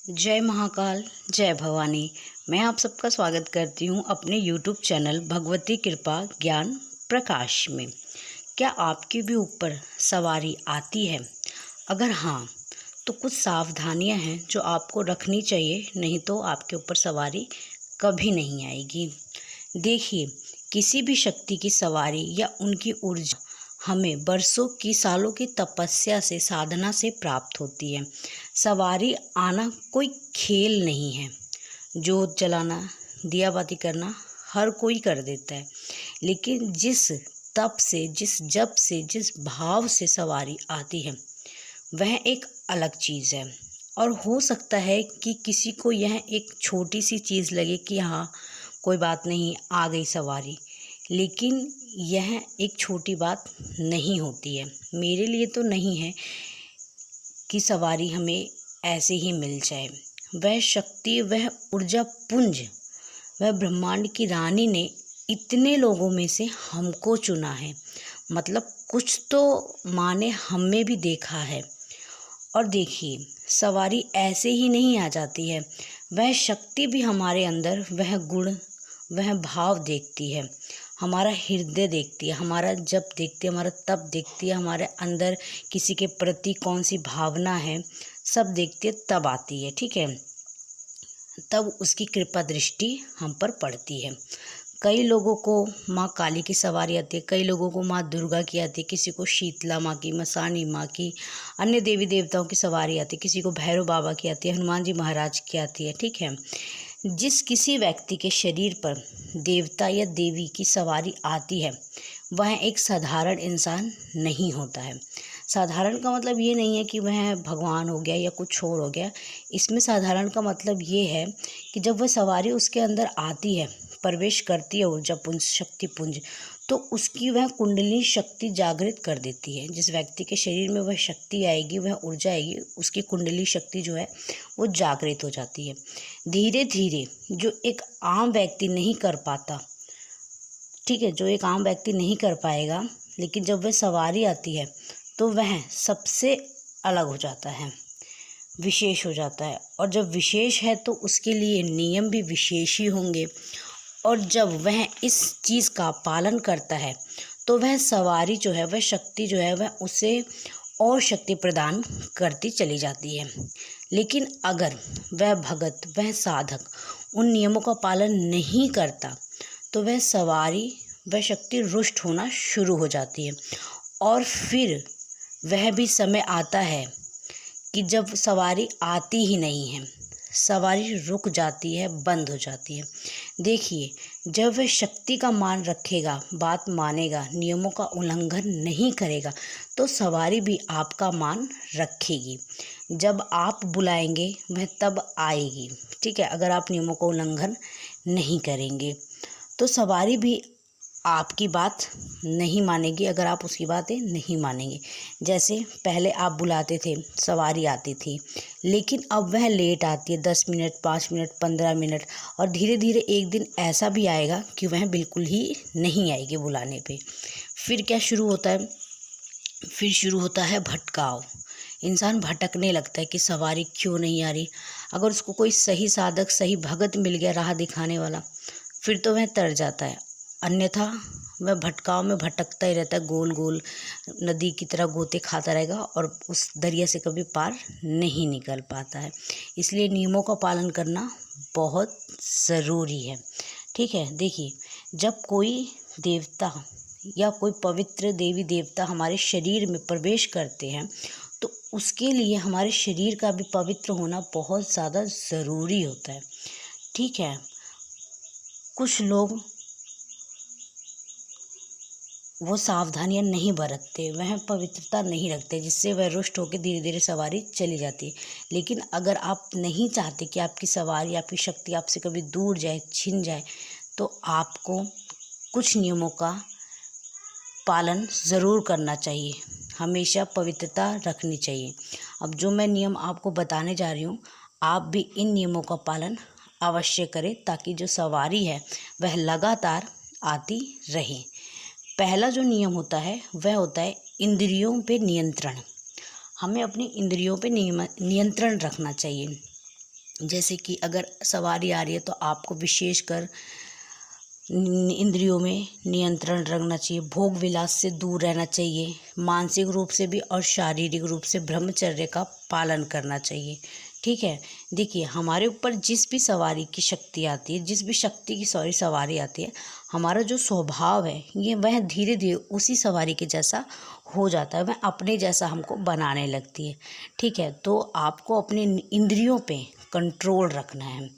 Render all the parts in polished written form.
जय महाकाल, जय भवानी। मैं आप सबका स्वागत करती हूँ अपने YouTube चैनल भगवती कृपा ज्ञान प्रकाश में। क्या आपके भी ऊपर सवारी आती है? अगर हाँ, तो कुछ सावधानियाँ हैं जो आपको रखनी चाहिए, नहीं तो आपके ऊपर सवारी कभी नहीं आएगी। देखिए, किसी भी शक्ति की सवारी या उनकी ऊर्जा हमें बरसों की सालों की तपस्या से साधना से प्राप्त होती है। सवारी आना कोई खेल नहीं है। जोत जलाना, दिया बाती करना हर कोई कर देता है, लेकिन जिस तप से, जिस जप से, जिस भाव से सवारी आती है वह एक अलग चीज़ है। और हो सकता है कि किसी को यह एक छोटी सी चीज़ लगे कि हाँ, कोई बात नहीं, आ गई सवारी, लेकिन यह एक छोटी बात नहीं होती है। मेरे लिए तो नहीं है कि सवारी हमें ऐसे ही मिल जाए। वह शक्ति, वह ऊर्जा पुंज, वह ब्रह्मांड की रानी ने इतने लोगों में से हमको चुना है। मतलब कुछ तो माने हम में भी देखा है। और देखिए, सवारी ऐसे ही नहीं आ जाती है। वह शक्ति भी हमारे अंदर वह गुण, वह भाव देखती है, हमारा हृदय देखती है, हमारा जप देखती है, हमारा तप देखती है, हमारे अंदर किसी के प्रति कौन सी भावना है, सब देखती है, तब आती है। ठीक है, तब उसकी कृपा दृष्टि हम पर पड़ती है। कई लोगों को माँ काली की सवारी आती है, कई लोगों को माँ दुर्गा की आती है, किसी को शीतला माँ की, मसानी माँ की, अन्य देवी देवताओं की सवारी आती है, किसी को भैरव बाबा की आती है, हनुमान जी महाराज की आती है। ठीक है, जिस किसी व्यक्ति के शरीर पर देवता या देवी की सवारी आती है वह एक साधारण इंसान नहीं होता है। साधारण का मतलब ये नहीं है कि वह भगवान हो गया या कुछ और हो गया। इसमें साधारण का मतलब ये है कि जब वह सवारी उसके अंदर आती है, प्रवेश करती है ऊर्जा पुंज, शक्ति पुंज, तो उसकी वह कुंडली शक्ति जागृत कर देती है। जिस व्यक्ति के शरीर में वह शक्ति आएगी, वह ऊर्जा आएगी, उसकी कुंडली शक्ति जो है वो जागृत हो जाती है। धीरे धीरे जो एक आम व्यक्ति नहीं कर पाता, ठीक है, जो एक आम व्यक्ति नहीं कर पाएगा, लेकिन जब वह सवारी आती है तो वह सबसे अलग हो जाता है, विशेष हो जाता है। और जब विशेष है तो उसके लिए नियम भी विशेष ही होंगे। और जब वह इस चीज़ का पालन करता है तो वह सवारी जो है, वह शक्ति जो है, वह उसे और शक्ति प्रदान करती चली जाती है। लेकिन अगर वह भगत, वह साधक उन नियमों का पालन नहीं करता तो वह सवारी, वह शक्ति रुष्ट होना शुरू हो जाती है। और फिर वह भी समय आता है कि जब सवारी आती ही नहीं है, सवारी रुक जाती है, बंद हो जाती है। देखिए, जब वह शक्ति का मान रखेगा, बात मानेगा, नियमों का उल्लंघन नहीं करेगा, तो सवारी भी आपका मान रखेगी। जब आप बुलाएंगे वह तब आएगी। ठीक है, अगर आप नियमों का उल्लंघन नहीं करेंगे तो सवारी भी आपकी बात नहीं मानेगी, अगर आप उसकी बातें नहीं मानेंगे। जैसे पहले आप बुलाते थे, सवारी आती थी, लेकिन अब वह लेट आती है, 10 मिनट, 5 मिनट, 15 मिनट, और धीरे धीरे एक दिन ऐसा भी आएगा कि वह बिल्कुल ही नहीं आएगी बुलाने पे। फिर क्या शुरू होता है? फिर शुरू होता है भटकाव। इंसान भटकने लगता है कि सवारी क्यों नहीं आ रही। अगर उसको कोई सही साधक, सही भगत मिल गया, राह दिखाने वाला, फिर तो वह तर जाता है। अन्यथा वह भटकाव में भटकता ही रहता है, गोल गोल नदी की तरह गोते खाता रहेगा और उस दरिया से कभी पार नहीं निकल पाता है। इसलिए नियमों का पालन करना बहुत ज़रूरी है। ठीक है, देखिए, जब कोई देवता या कोई पवित्र देवी देवता हमारे शरीर में प्रवेश करते हैं तो उसके लिए हमारे शरीर का भी पवित्र होना बहुत ज़्यादा ज़रूरी होता है। ठीक है, कुछ लोग वो सावधानियां नहीं बरतते, वह पवित्रता नहीं रखते, जिससे वह रुष्ट होकर धीरे धीरे सवारी चली जाती है। लेकिन अगर आप नहीं चाहते कि आपकी सवारी, आपकी शक्ति आपसे कभी दूर जाए, छिन जाए, तो आपको कुछ नियमों का पालन ज़रूर करना चाहिए, हमेशा पवित्रता रखनी चाहिए। अब जो मैं नियम आपको बताने जा रही हूँ, आप भी इन नियमों का पालन अवश्य करें, ताकि जो सवारी है वह लगातार आती रहे। पहला जो नियम होता है वह होता है इंद्रियों पे नियंत्रण। हमें अपनी इंद्रियों पे नियंत्रण रखना चाहिए। जैसे कि अगर सवारी आ रही है तो आपको विशेषकर इंद्रियों में नियंत्रण रखना चाहिए, भोग विलास से दूर रहना चाहिए, मानसिक रूप से भी और शारीरिक रूप से ब्रह्मचर्य का पालन करना चाहिए। ठीक है, देखिए हमारे ऊपर जिस भी सवारी की शक्ति आती है, जिस भी शक्ति की सवारी आती है, हमारा जो स्वभाव है ये वह धीरे धीरे उसी सवारी के जैसा हो जाता है, वह अपने जैसा हमको बनाने लगती है। ठीक है, तो आपको अपने इंद्रियों पे कंट्रोल रखना है।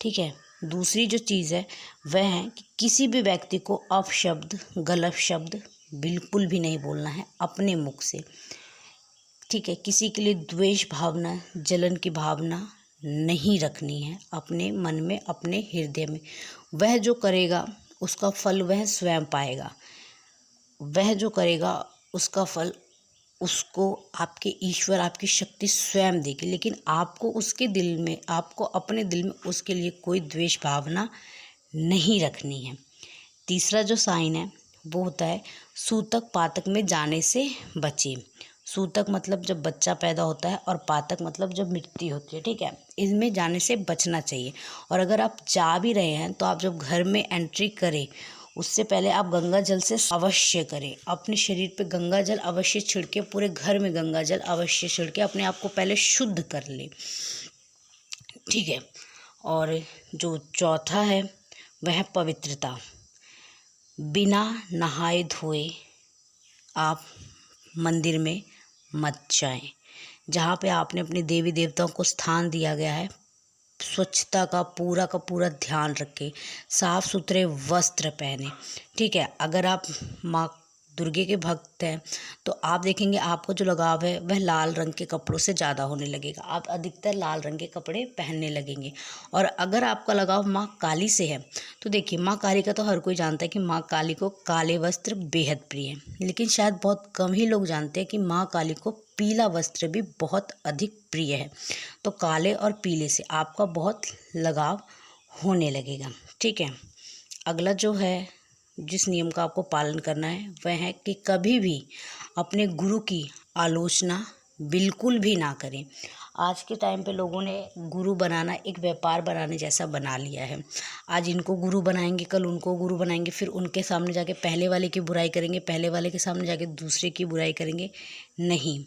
ठीक है, दूसरी जो चीज़ है वह है कि किसी भी व्यक्ति को अपशब्द, गलत शब्द बिल्कुल भी नहीं बोलना है अपने मुख से। ठीक है, किसी के लिए द्वेष भावना, जलन की भावना नहीं रखनी है अपने मन में, अपने हृदय में। वह जो करेगा उसका फल वह स्वयं पाएगा, वह जो करेगा उसका फल उसको आपके ईश्वर, आपकी शक्ति स्वयं देगी। लेकिन आपको उसके दिल में, आपको अपने दिल में उसके लिए कोई द्वेष भावना नहीं रखनी है। तीसरा जो साइन है वो होता है सूतक पातक में जाने से बचे। सूतक मतलब जब बच्चा पैदा होता है और पातक मतलब जब मृत्यु होती है। ठीक है, इनमें जाने से बचना चाहिए। और अगर आप जा भी रहे हैं तो आप जब घर में एंट्री करें उससे पहले आप गंगा जल से अवश्य करें, अपने शरीर पे गंगा जल अवश्य छिड़के, पूरे घर में गंगा जल अवश्य छिड़के, अपने आप को पहले शुद्ध कर ले। ठीक है, और जो चौथा है वह पवित्रता। बिना नहाए धोए आप मंदिर में मत जाएं। जहाँ पे आपने अपने देवी देवताओं को स्थान दिया गया है, स्वच्छता का पूरा ध्यान रखें, साफ सुथरे वस्त्र पहने। ठीक है, अगर आप माँ दुर्गे के भक्त हैं तो आप देखेंगे आपको जो लगाव है वह लाल रंग के कपड़ों से ज़्यादा होने लगेगा, आप अधिकतर लाल रंग के कपड़े पहनने लगेंगे। और अगर आपका लगाव माँ काली से है तो देखिए, माँ काली का तो हर कोई जानता है कि माँ काली को काले वस्त्र बेहद प्रिय है, लेकिन शायद बहुत कम ही लोग जानते हैं कि माँ काली को पीला वस्त्र भी बहुत अधिक प्रिय है। तो काले और पीले से आपका बहुत लगाव होने लगेगा। ठीक है, अगला जो है, जिस नियम का आपको पालन करना है वह है कि कभी भी अपने गुरु की आलोचना बिल्कुल भी ना करें। आज के टाइम पे लोगों ने गुरु बनाना एक व्यापार बनाने जैसा बना लिया है। आज इनको गुरु बनाएंगे, कल उनको गुरु बनाएंगे, फिर उनके सामने जाके पहले वाले की बुराई करेंगे, पहले वाले के सामने जाके दूसरे की बुराई करेंगे। नहीं,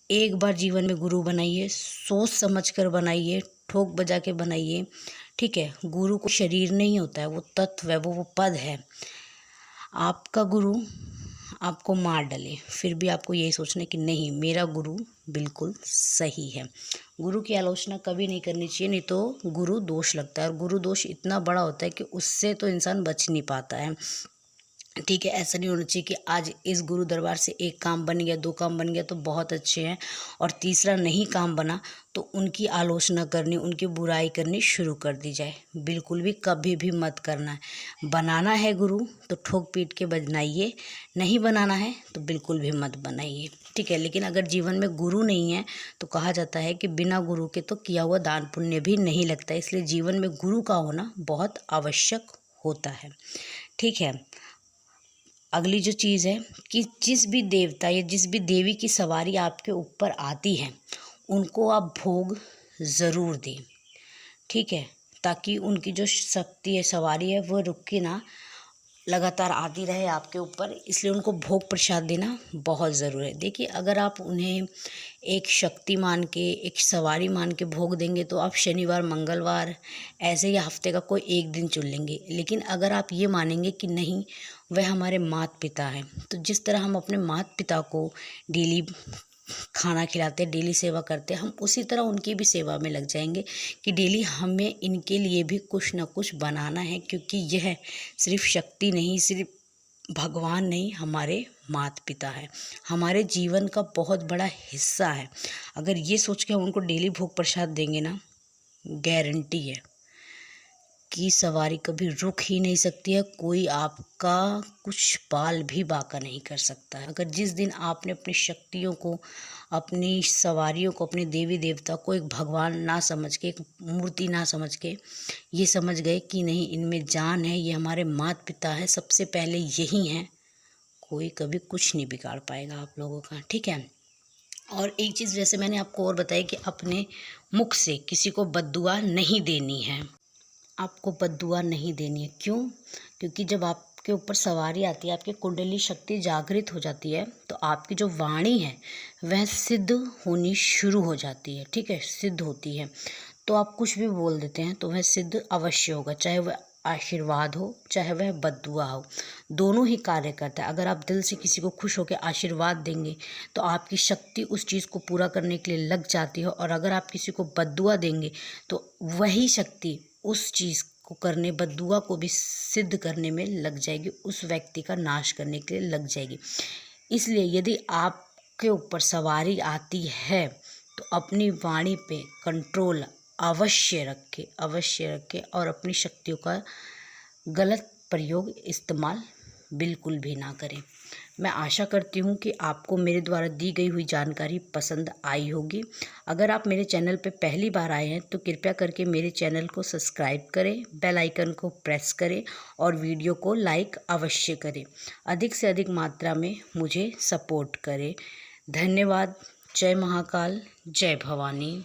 एक बार जीवन में गुरु बनाइए, सोच समझ कर बनाइए, ठोक बजा के बनाइए। ठीक है, गुरु को शरीर नहीं होता है, वो तत्व है, वो पद है। आपका गुरु आपको मार डाले फिर भी आपको यही सोचना है कि नहीं, मेरा गुरु बिल्कुल सही है। गुरु की आलोचना कभी नहीं करनी चाहिए, नहीं तो गुरु दोष लगता है, और गुरु दोष इतना बड़ा होता है कि उससे तो इंसान बच नहीं पाता है। ठीक है, ऐसा नहीं होना चाहिए कि आज इस गुरु दरबार से एक काम बन गया, 2 काम बन गया तो बहुत अच्छे हैं, और तीसरा नहीं काम बना तो उनकी आलोचना करनी, उनकी बुराई करनी शुरू कर दी जाए। बिल्कुल भी कभी भी मत करना है। बनाना है गुरु तो ठोक पीट के बनाइए, नहीं बनाना है तो बिल्कुल भी मत बनाइए। ठीक है, लेकिन अगर जीवन में गुरु नहीं है तो कहा जाता है कि बिना गुरु के तो किया हुआ दान पुण्य भी नहीं लगता, इसलिए जीवन में गुरु का होना बहुत आवश्यक होता है। ठीक है, अगली जो चीज़ है कि जिस भी देवता या जिस भी देवी की सवारी आपके ऊपर आती है उनको आप भोग ज़रूर दें। ठीक है, ताकि उनकी जो शक्ति है, सवारी है, वो रुके ना, लगातार आती रहे आपके ऊपर, इसलिए उनको भोग प्रसाद देना बहुत ज़रूरी है। देखिए, अगर आप उन्हें एक शक्ति मान के, एक सवारी मान के भोग देंगे तो आप शनिवार, मंगलवार ऐसे ही हफ्ते का कोई एक दिन चुन लेंगे। लेकिन अगर आप ये मानेंगे कि नहीं, वह हमारे माता पिता हैं, तो जिस तरह हम अपने माता पिता को डेली खाना खिलाते, डेली सेवा करते, हम उसी तरह उनकी भी सेवा में लग जाएंगे कि डेली हमें इनके लिए भी कुछ ना कुछ बनाना है, क्योंकि यह सिर्फ शक्ति नहीं, सिर्फ भगवान नहीं, हमारे माता पिता है, हमारे जीवन का बहुत बड़ा हिस्सा है। अगर ये सोच के हम उनको डेली भोग प्रसाद देंगे ना, गारंटी है कि सवारी कभी रुक ही नहीं सकती है, कोई आपका कुछ बाल भी बांका नहीं कर सकता है। अगर जिस दिन आपने अपनी शक्तियों को, अपनी सवारियों को, अपने देवी देवता को एक भगवान ना समझ के, एक मूर्ति ना समझ के ये समझ गए कि नहीं, इनमें जान है, ये हमारे माता पिता है, सबसे पहले यही हैं, कोई कभी कुछ नहीं बिगाड़ पाएगा आप लोगों का। ठीक है, और एक चीज़ जैसे मैंने आपको और बताई कि अपने मुख से किसी को बद्दुआ नहीं देनी है। आपको बद्दुआ नहीं देनी है। क्यों? क्योंकि जब आपके ऊपर सवारी आती है, आपकी कुंडली शक्ति जागृत हो जाती है, तो आपकी जो वाणी है वह सिद्ध होनी शुरू हो जाती है। ठीक है, सिद्ध होती है। तो आप कुछ भी बोल देते हैं तो वह सिद्ध अवश्य होगा, चाहे वह आशीर्वाद हो चाहे वह बद्दुआ हो, दोनों ही कार्य करता है। अगर आप दिल से किसी को खुश होकर आशीर्वाद देंगे तो आपकी शक्ति उस चीज़ को पूरा करने के लिए लग जाती है, और अगर आप किसी को बद्दुआ देंगे तो वही शक्ति उस चीज़ को करने, बद्दुआ को भी सिद्ध करने में लग जाएगी, उस व्यक्ति का नाश करने के लिए लग जाएगी। इसलिए यदि आपके ऊपर सवारी आती है तो अपनी वाणी पे कंट्रोल अवश्य रखें और अपनी शक्तियों का गलत प्रयोग इस्तेमाल बिल्कुल भी ना करें। मैं आशा करती हूँ कि आपको मेरे द्वारा दी गई हुई जानकारी पसंद आई होगी। अगर आप मेरे चैनल पर पहली बार आए हैं तो कृपया करके मेरे चैनल को सब्सक्राइब करें, बेल आइकन को प्रेस करें और वीडियो को लाइक अवश्य करें। अधिक से अधिक मात्रा में मुझे सपोर्ट करें। धन्यवाद। जय महाकाल, जय भवानी।